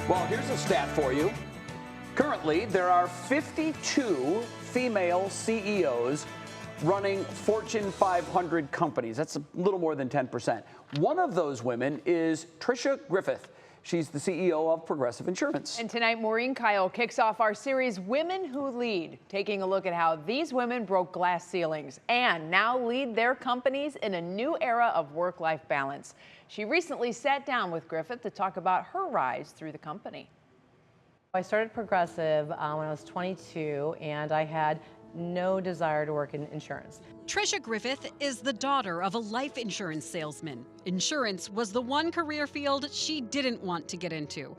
Well, here's a stat for you. Currently, there are 52 female CEOs running Fortune 500 companies. That's a little more than 10%. One of those women is Tricia Griffith. She's the CEO of Progressive Insurance. And tonight, Maureen Kyle kicks off our series, Women Who Lead, taking a look at how these women broke glass ceilings and now lead their companies in a new era of work-life balance. She recently sat down with Griffith to talk about her rise through the company. I started Progressive when I was 22, and I had no desire to work in insurance. Tricia Griffith is the daughter of a life insurance salesman. Insurance was the one career field she didn't want to get into.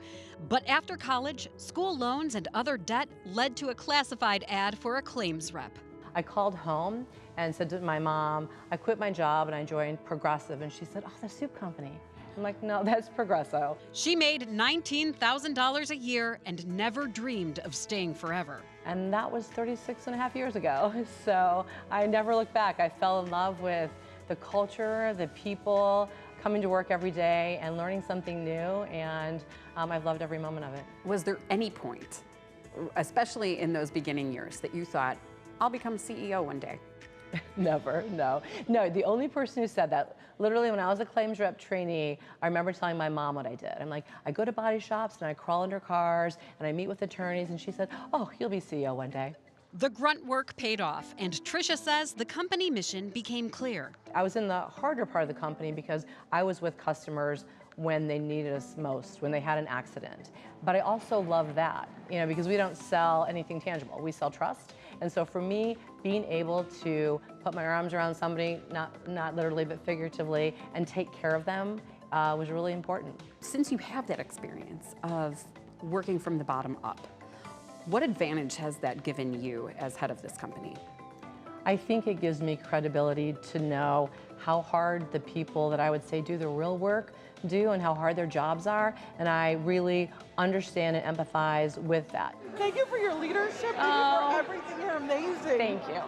But after college, school loans and other debt led to a classified ad for a claims rep. I called home and said to my mom, I quit my job and I joined Progressive. And she said, oh, the soup company. I'm like, no, that's Progresso. She made $19,000 a year and never dreamed of staying forever. And that was 36 and a half years ago. So I never looked back. I fell in love with the culture, the people, coming to work every day and learning something new. And I've loved every moment of it. Was there any point, especially in those beginning years, that you thought, I'll become CEO one day? Never, no. No, the only person who said that, literally when I was a claims rep trainee, I remember telling my mom what I did. I'm like, I go to body shops and I crawl under cars and I meet with attorneys, and she said, oh, you'll be CEO one day. The grunt work paid off, and Tricia says the company mission became clear. I was in the harder part of the company because I was with customers when they needed us most, when they had an accident. But I also love that, because we don't sell anything tangible. We sell trust. And so for me, being able to put my arms around somebody, not literally but figuratively, and take care of them was really important. Since you have that experience of working from the bottom up, what advantage has that given you as head of this company? I think it gives me credibility to know how hard the people that I would say do the real work do and how hard their jobs are, and I really understand and empathize with that. Thank you for your leadership. Thank you for everything. You're amazing. Thank you.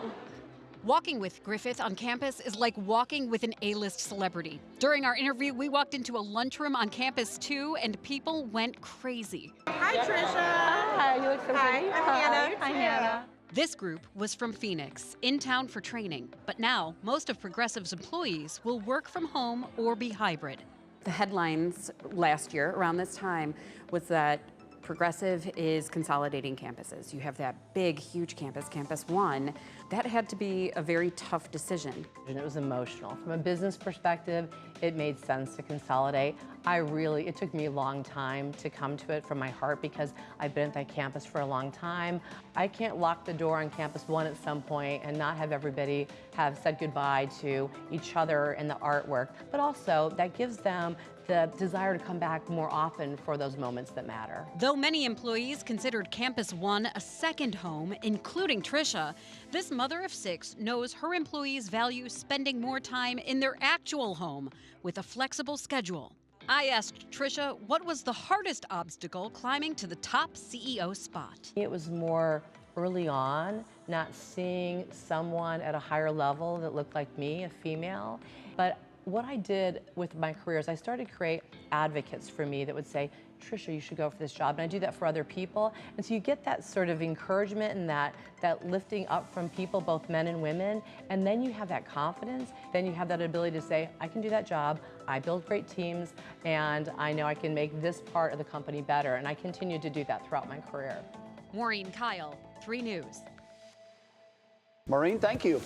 Walking with Griffith on campus is like walking with an A-list celebrity. During our interview, we walked into a lunchroom on campus too, and people went crazy. Hi, Tricia. Hi, you look so Hi, pretty. I'm Hannah. Hi, Hannah. This group was from Phoenix, in town for training. But now, most of Progressive's employees will work from home or be hybrid. The headlines last year around this time was that Progressive is consolidating campuses. You have that big, huge campus, Campus One. That had to be a very tough decision. And it was emotional. From a business perspective, it made sense to consolidate. It took me a long time to come to it from my heart because I've been at that campus for a long time. I can't lock the door on Campus One at some point and not have everybody have said goodbye to each other and the artwork, but also that gives them the desire to come back more often for those moments that matter. Though many employees considered Campus One a second home, including Tricia, this mother of 6 knows her employees value spending more time in their actual home with a flexible schedule. I asked Tricia what was the hardest obstacle climbing to the top CEO spot. It was more early on, not seeing someone at a higher level that looked like me, a female. But what I did with my career is I started to create advocates for me that would say, Tricia, you should go for this job. And I do that for other people. And so you get that sort of encouragement and that lifting up from people, both men and women. And then you have that confidence. Then you have that ability to say, I can do that job. I build great teams. And I know I can make this part of the company better. And I continue to do that throughout my career. Maureen Kyle, 3 News. Maureen, thank you.